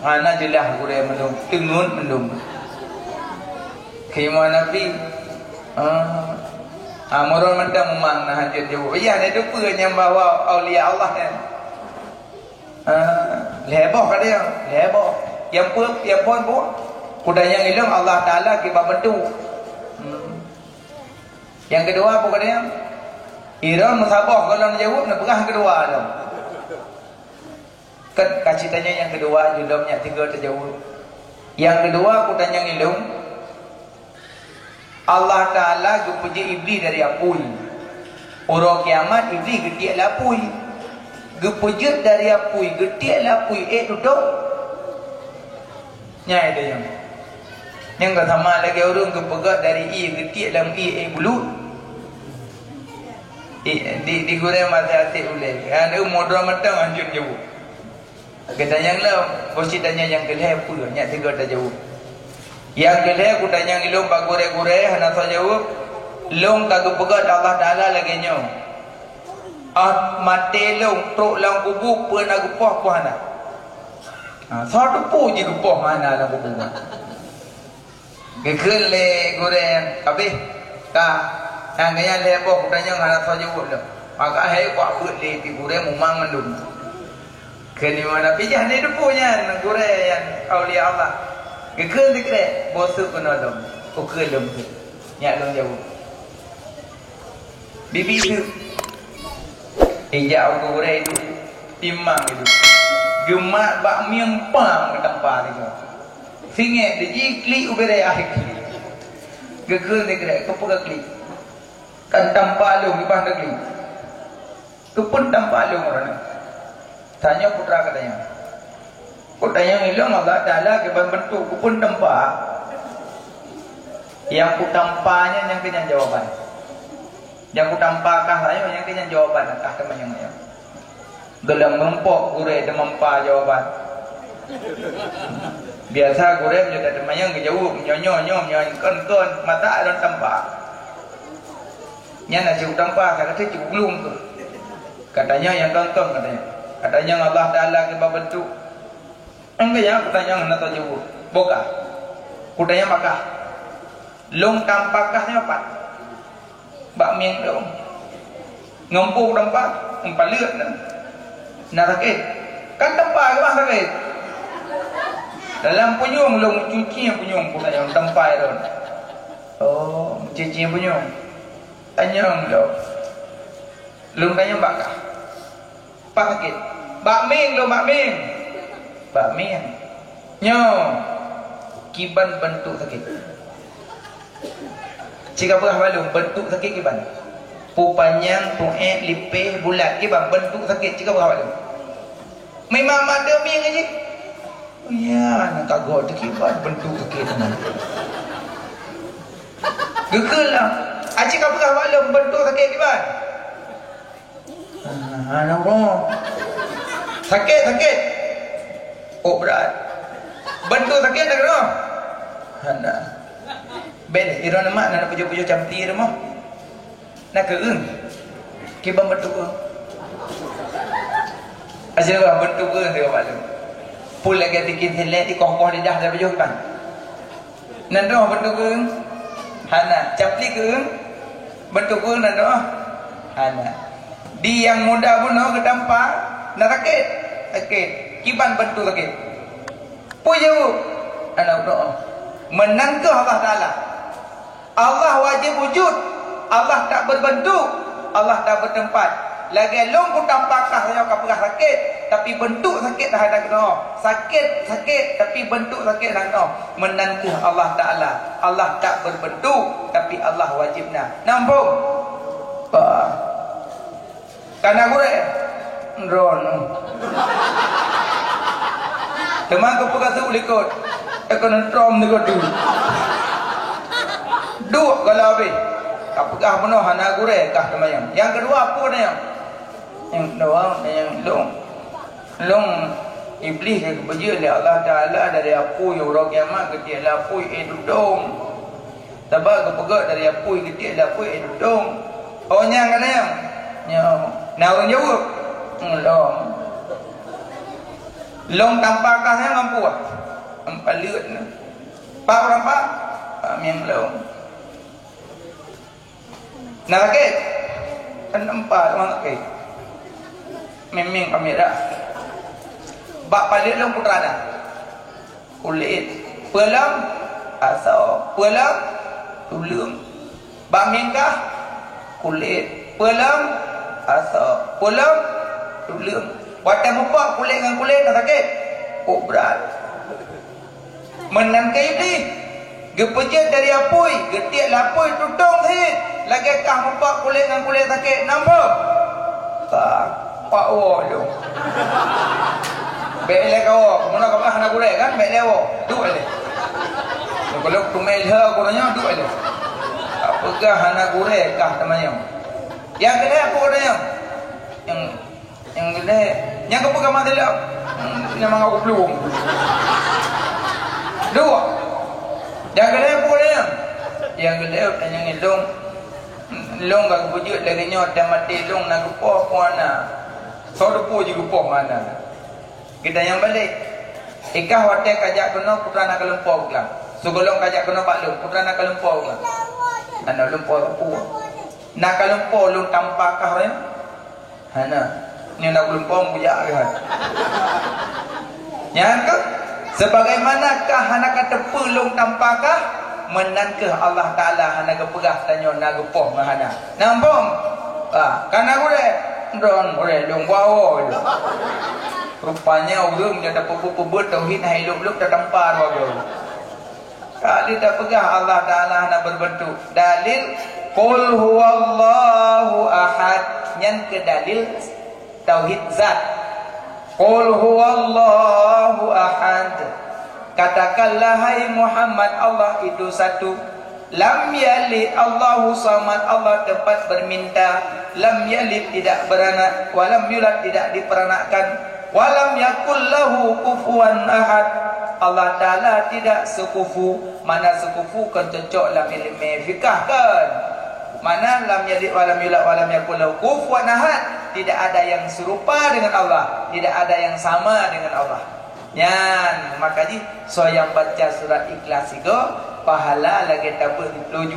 Hana jelas gure mendung, tengun mendung. Imam Hanafi moron mentang memang nah hancur jauh. Ya ada dupa yang bawa aulia Allah kan. Leboh kat dia, leboh. Yang pun kuda yang ilmu Allah Taala kibar bentuk. Yang kedua apa kat dia? Iran musabah kalau nak jawab nak perah kedua tu. Kan kacitanya yang kedua judulnya tiga terjawab. Yang kedua aku tanya ngilung Allah Ta'ala gepuji iblis dari apui. Orang kiamat iblis getik lapui. Gepujut dari apui, getik lapui. Duduk. Nyai dia yang. Yang tak sama lagi orang gepegat dari getik dalam bulut. Di goreng masa asyik boleh. Ada modal matang hancur jauh. Kita yang lah, posisi tanya yang kelih apa? Yang tiga dah jauh. Yang kelih aku tanya ilmu bak gore-gore hana so jawab. Long kagak pegat Allah Taala lagi nyo. Mati long truk lang kubur pernah gupah apa hana. Satu pu je gupah mana lang kubur. Gekel le goreng habis ka yang kaya leboh kutanya hana so jawab dah. Maka hai kuat buat le pi goreng memang mendung. Kini mana pijah ni dupunya goreng yang aulia Allah. Gekel dikre bosuk kena dong. Ukel dong tu. Nyak dong jauh. Bibi tu. Ijak aku goreng itu. Timang itu. Gemak bak miang pang ke tempat itu. Singit dia jikli ubere akhir kli. Gekel dikre kepuk kli. Kan tanpa lu ibah kli. Kepun tanpa lu orang. Tanya putra katanya. Kutanya ngilang Allah Ta'ala keban bentuk kupun tempat. Yang kutampanya yang kena jawaban. Yang kutampakah saya yang kena jawaban. Entah teman yang lain. Dalam mempok gure demampa jawaban. Biasa gure menjadi teman yang jawab nyonyom kon mata dan tempat. Nya nak cukup tempat kata cukup belum tu. Katanya yang tonton katanya. Katanya Allah Ta'ala keban bentuk. Enggak ya, kutanya nak tahu jawab. Boka. Kutanya makah. Long tampakahnya apa? Bak miang dong. Ngempuk tempat, empat lihat dah. Nak sakit. Kan tempat ke bang sakit? Dalam punyung long cuci yang punyung kutanya tempat dong. Oh, cuci yang punyung. Tanya dong. Long tanya bakah. Pak sakit. Bak miang long bak miang. Bak mian nyo kiban bentuk sakit. Jika berah balung bentuk sakit kiban. Pu panjang, pu lipih, bulat kiban bentuk sakit jika berah balung. Memang ada mian aja. Oh ya, nak kagak tu kiban bentuk sakit teman. Gegel lah. Jika berah balung bentuk sakit kiban. Nampak. Sakit. Oh berat. Bentuk sakit tak kena? Hana. Ben, iron mak nak pujuk-pujuk camti rumah. Nak keung. Kibang bentuk ke? Asyik lah bentuk ke dia buat tu. Pul lagi bikin selek di kokoh di dah dah pujuk kibang. Nan doh bentuk ke? Hana. Capli ke? Bentuk ke nan doh? Hana. Di yang muda pun nak ke tampak nak sakit. Sakit. Kiban bentuk sakit. Pujuk anak doa. Menang ke Allah Ta'ala? Allah wajib wujud. Allah tak berbentuk, Allah tak bertempat. Lagi long ku tampakah saya kau perah sakit, tapi bentuk sakit dah ada kena. Sakit tapi bentuk sakit dah kena. Menantu Allah Taala. Allah tak berbentuk, tapi Allah wajibna. Nampung. Karena gue ron. Teman kau perah tu likut. Ekonomi trom ni kau tu. Dua kalau habis. Kau perah penuh hana gue kah teman. Yang kedua apa ni yang? Yang kedua yang long iblis ke kerja oleh Allah Taala dari apu yang orang kiamat ketik la apu edudong. Sebab kepegak dari apu ketik la apu edudong. Oh nyang kan yang? Nyang. Nah orang jawab. Long tampakah yang mampu ah? Empat liut ni. Pak orang pak? Miang long. Nak sakit? Kan empat orang sakit. Memang kami dah. Bak palit long putra dah. Kulit. Pelang. Asal. Pelang. Tulung. Bak mingkah. Kulit. Pelang. Asal. Pelang. Tulung. Wadah mupak kulit dengan kulit tak sakit. Oh berat. Menangkai iblis. Gepejat dari apui. Getik lapui tutong sih. Lagi kah mupak kulit dengan kulit sakit. Nampak? Tak. Pak wo lu. Bele kau, mana kau nak gulai kan? Bele wo, duk le. Kalau tu mail her kau nanya duk le. Apakah anak gulai kah temannya? Yang kedua apa dia? Yang kedua, yang kau pegang mati lah. Yang mana kau belum? Dua. Yang kedua apa dia? Yang kedua yang ilung. Long gak wujud lagi nyot dan mati long nak kepoh puana. So depu juga poh mana. Kita yang balik. Ikah hotel kajak kena putra nak kelumpau kelang. Sugolong kajak kena baklum putra nak kelumpau kelang. Anak lumpau depu. Nak kelumpau lu tampakah ya? Hana. Ni nak kelumpau bujak kan. Yang ke? Sebagaimanakah anak kata pelung tampakah? Menankah Allah Ta'ala hana keperah tanya nak gepoh mahana. Nampak? Karena gue Ron boleh dong bawa. Rupanya orang dia dapat pebut tauhid hidup tak tampar bagus. Kali dah pegah Allah Taala nak berbentuk. Dalil qul huwallahu ahad. Yang ke dalil tauhid zat. Qul huwallahu ahad. Katakanlah hai Muhammad Allah itu satu. Lam yalid Allahu samad. Allah tempat berminta. Lam yalid tidak beranak. Walam yulad tidak diperanakkan. Walam yakul lahu kufuwan ahad. Allah Ta'ala tidak sekufu. Mana sekufu kan cocok dalam ilmu fikah kan. Mana lam yalid walam yulad walam yakul lahu kufuwan ahad. Tidak ada yang serupa dengan Allah. Tidak ada yang sama dengan Allah. Yan, makanya so yang baca surat Ikhlas itu pahala lagi dapat dipeluju.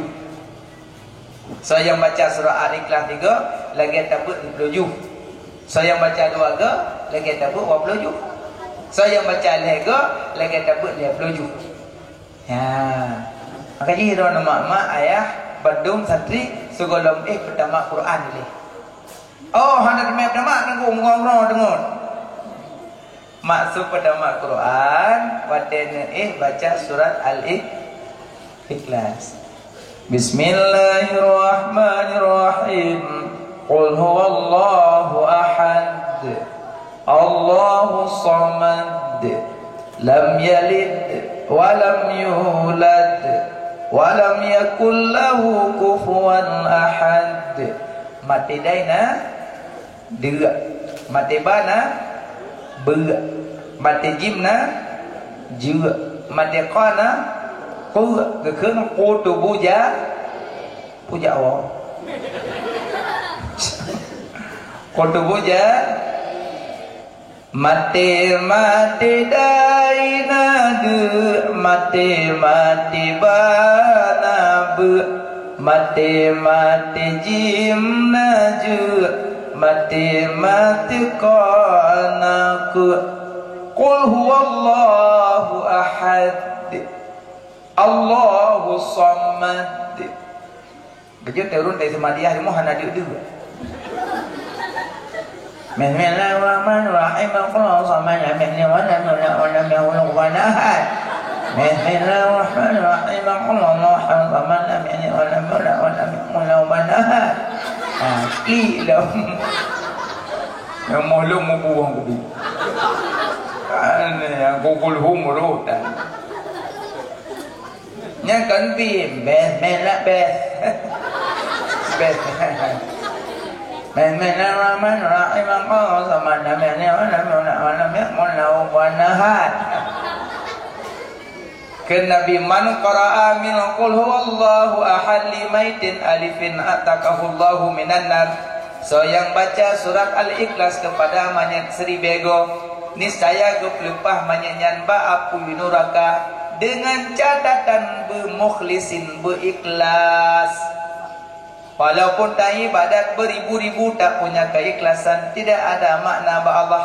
So yang baca surah Al-Ikhlas 3 lagi dapat dipeluju. So yang baca 2 ke lagi dapat 20. So yang baca 3 ke lagi dapat 20. Ya. Makanya orang mak ayah badung santri segolong pertama Quran ni. Oh, hendak mai pertama nunggu ngomong dengar. Maksud pertama Quran wadene baca surat Al-Ikhlas. Bismillahirrahmanirrahim. Qul huwallahu ahad. Allahus samad. Lam yalid wa lam yulad wa lam yakul lahu kufuwan ahad. Mati daina dua. Mati bana ber. Mati jimna jua. Mati qana qu. Kekeung qu tu buja puja Allah. Qu tu buja mati daina de. Mati bana ber. Mati jimna jua. Mati qana qu. Qul huwallahu ahad. Allahu Samad. Baju turun dari semadiah ilmu hana diudu. Bismillahirrahmanirrahim. Allahu Samad lam yalid wa lam yulad wa lam yakul lahu kufuwan ahad. Bismillahirrahmanirrahim. Allahu Samad lam yalid wa lam yulad wa lam yakul lahu kufuwan ahad. Kilam. Yang mahlum buang kopi. Yang gugul humur dan. Yang kan bim Bismillah bes. Bismillahirrahmanirrahim. Allahu Samad lam yalid wa lam yulad wa lam yakul lahu kufuwan ahad. Ke Nabi man qara'a min qul huwallahu ahad limaitin alifin atakahullahu minan nar. So yang baca surat Al-Ikhlas kepada manyat Sri Bego, niscaya geplepah manyanyan ba apu neraka dengan catatan bermukhlisin berikhlas. Walaupun tak ibadat beribu-ribu tak punya keikhlasan, tidak ada makna ba Allah.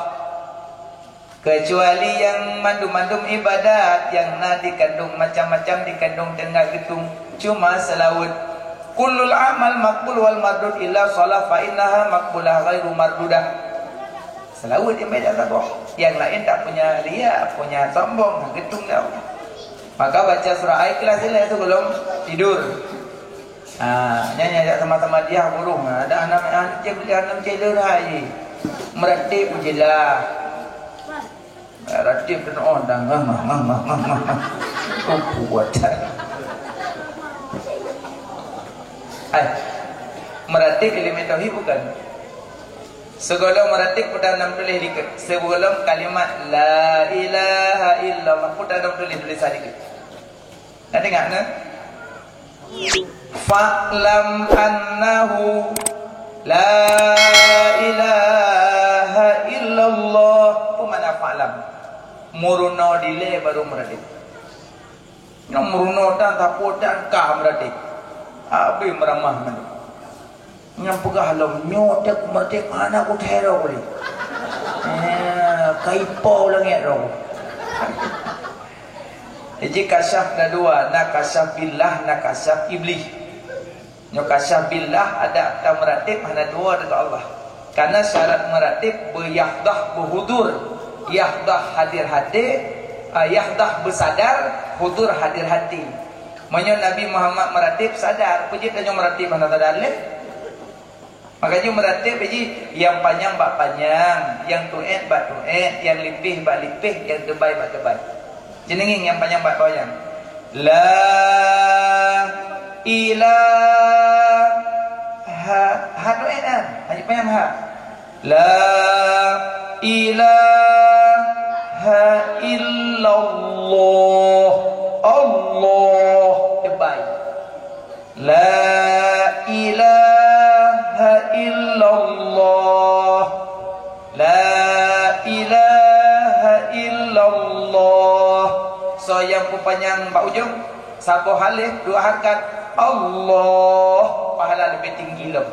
Kecuali yang mandum-mandum ibadat yang dikandung macam-macam dikandung tengah gedung cuma selawat. Kullul amal makbul wal mardud illa shalah fa innaha makbulah ghairu mardudah. Selawat yang beda tak boh. Yang lain tak punya riya, punya sombong, gedung dah. Maka baca surah Al-Ikhlas itu belum tidur. Nyanyi sama-sama dia burung. Ada anak dia beli anak cedera aje. Meratib jelah. Ratib dan ondang kubuatan. Meratib ilmu tauhid bukan. Segala meratib pun dalam tulis dikit. Sebelum kalimat la ilaha illallah pun dalam tulis sedikit. Nak dengar ne? Fa'lam annahu la ilaha illallah. Apa makna fa'lam? Muruno dile baru meratib. Yang muruno dan tapo dan kah meratib. Abi meramah mana? Yang pegah halam nyotek meratib anak ku terau boleh. Kaipau langit roh. Jadi kasyaf ada dua, nak kasyaf billah, nak kasyaf iblis. Yang kasyaf billah ada meratib ada dua dekat Allah. Karena syarat meratib beyahdah berhudur, yahdah hadir-hadir, yahdah bersadar, hudur hadir hati. Menyo Nabi Muhammad meratib sadar, puji dan yang meratib mana sadar leh. Makanya meratib jadi yang panjang bak panjang, yang tuet bak tuet, yang lipih bak lipih, yang tebal bak tebal. Jenenging yang panjang bak panjang. La ilaha ha tuet kan? Haji panjang ha. La ilaha illallah. Allah tebal. La ilaha illallah. La ilaha illallah. So yang panjang bak ujung satu halih dua harkat Allah pahala lebih tinggi lem.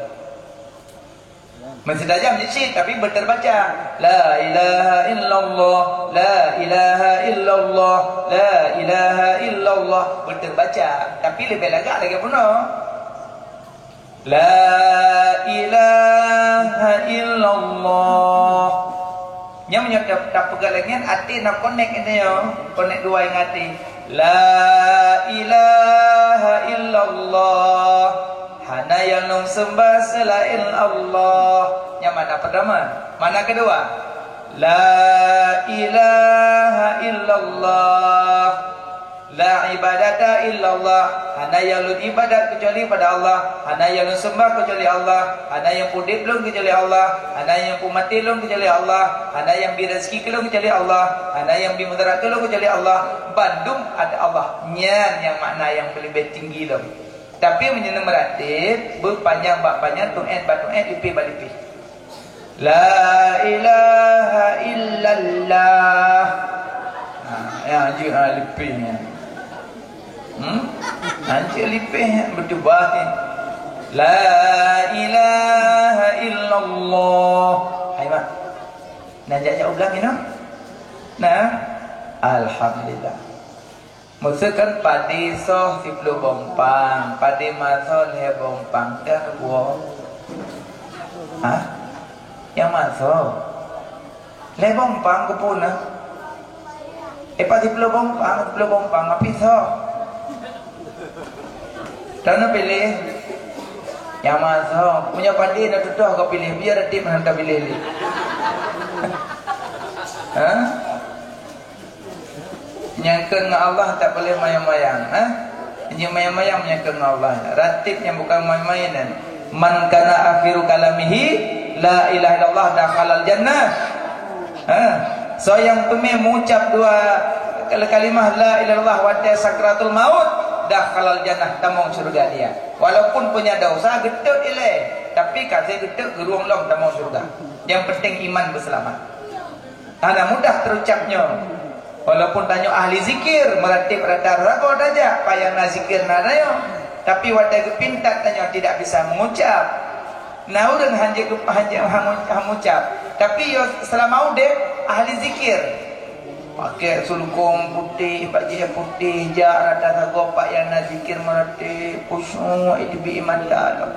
Masih tajam sikit tapi berterbaca la ilaha illallah, la ilaha illallah, la ilaha illallah berterbaca tapi lebih lagak lagi puno. La ilaha illallah. Yang menyebut tak pegang lagi hati nak connect ini yo, connect dua yang hati. La ilaha illallah. Hana yang nung sembah selain Allah. Yang mana pertama? Mana kedua? La ilaha illallah. La ibadata illallah. Hana yang lu ibadat kecuali pada Allah. Hana yang lu sembah kecuali Allah. Hana yang pudip belum kecuali Allah. Hana yang mati belum kecuali Allah. Hana yang birezeki belum kecuali Allah. Hana yang bimudarat belum kecuali Allah. Bandung ada Allah. Nyan yang makna yang lebih tinggi belum. Tapi menyenang meratib berpanjang bak panjang tu'et bak tu'et lipih bak lipih. La ilaha illallah. Ya anjir lipihnya. Anjir lipih bertubah ni. La ilaha illallah. Hai mak. Nak jajak ulang ni no? Nah. Alhamdulillah. Maksudkan padi soh 10 bompang, padi masol he bompang kan gua. Hah? Yang masol. Le bompang ke puna. Padi 10 bompang apa soh? Karena pilih yang masuk punya padi nak tuduh kau pilih biar dia menghantar pilih. Hah? Nyangkut dengan Allah tak boleh mayang-mayang. Ini mayang-mayang menyangkut dengan Allah. Ratib yang bukan main-mainan. Man kana akhiru kalamihi la ilaha illallah dakhalal jannah. So yang pemih mengucap dua kalimah la ilaha illallah wa sakratul maut dakhalal jannah, tamong surga dia. Walaupun punya dosa gedek ile, tapi kasih gedek geruang long tamong surga. Yang penting iman berselamat. Ada mudah terucapnya. Walaupun tanya ahli zikir meratib radar rago daja payana zikir nadayo, tapi wadah kepintat tanya tidak bisa mengucap. Nah urang hanje mengucap, tapi yo selama udah ahli zikir pakai sulukong putih, baju putih, jar rada rago payana zikir meratib khusyuk itu iman dalam.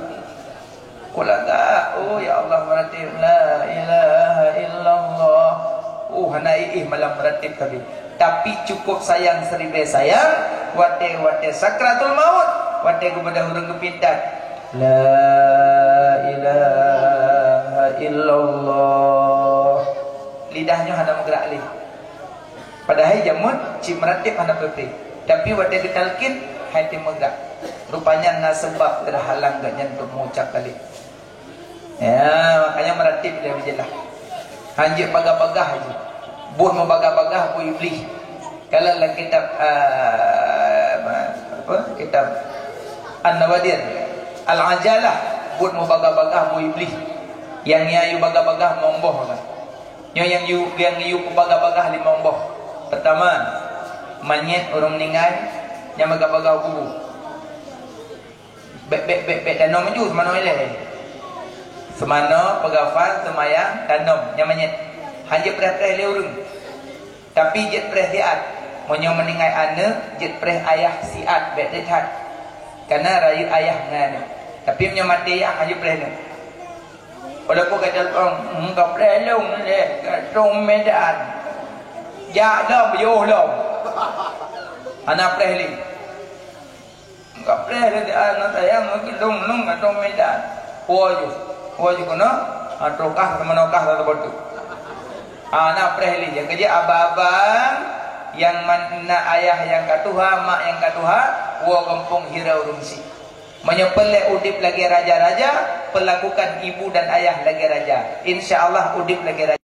Kulaga, oh ya Allah meratib la ilaha illallah. Hanai malam meratib tadi. Tapi cukup sayang seribe sayang, wate sakratul maut, wate kepada hurung kepintat. La ilaha illallah. Lidahnya hendak bergerak lih. Padahal jamun ci meratib hendak berperi. Tapi wate ditalkin hati megak. Rupanya na sebab terhalang gak nyentuh mengucap kali. Ya, makanya meratib dia berjelah. Hanjir bagah-bagah aja. Buat membagah-bagah bu iblis. Kalau lah kitab kitab An-Nawadir Al-Ajalah buat membagah-bagah bu iblis. Yang yu bagah-bagah momboh kan. Yang yu bagah-bagah li momboh. Pertama, manyet orang meninggal yang bagah-bagah kubu. Bek danom ju semana ile. Semana pegafan semayang danom yang manyet. Hanya pereh-pereh le urang. Tapi jet pereh diat. Monyo meninggal anak, jet pereh ayah siat bet dekat. Karena raya ayah ngane. Tapi menyo mati ayah hanya pereh ne. Walaupun kata orang, kau pereh long le, trong medan. Ja dah yo long. Anak pereh li. Kau pereh le anak sayang mungkin long trong medan. Waju kono, atrokah temanokah atau betul. Anak prehli je kerja abang yang mana ayah yang katuha, mak yang katuha, wa kampung hirau rumsi. Menyepelek udip lagi raja-raja, pelakukan ibu dan ayah lagi raja. Insya Allah udip lagi raja.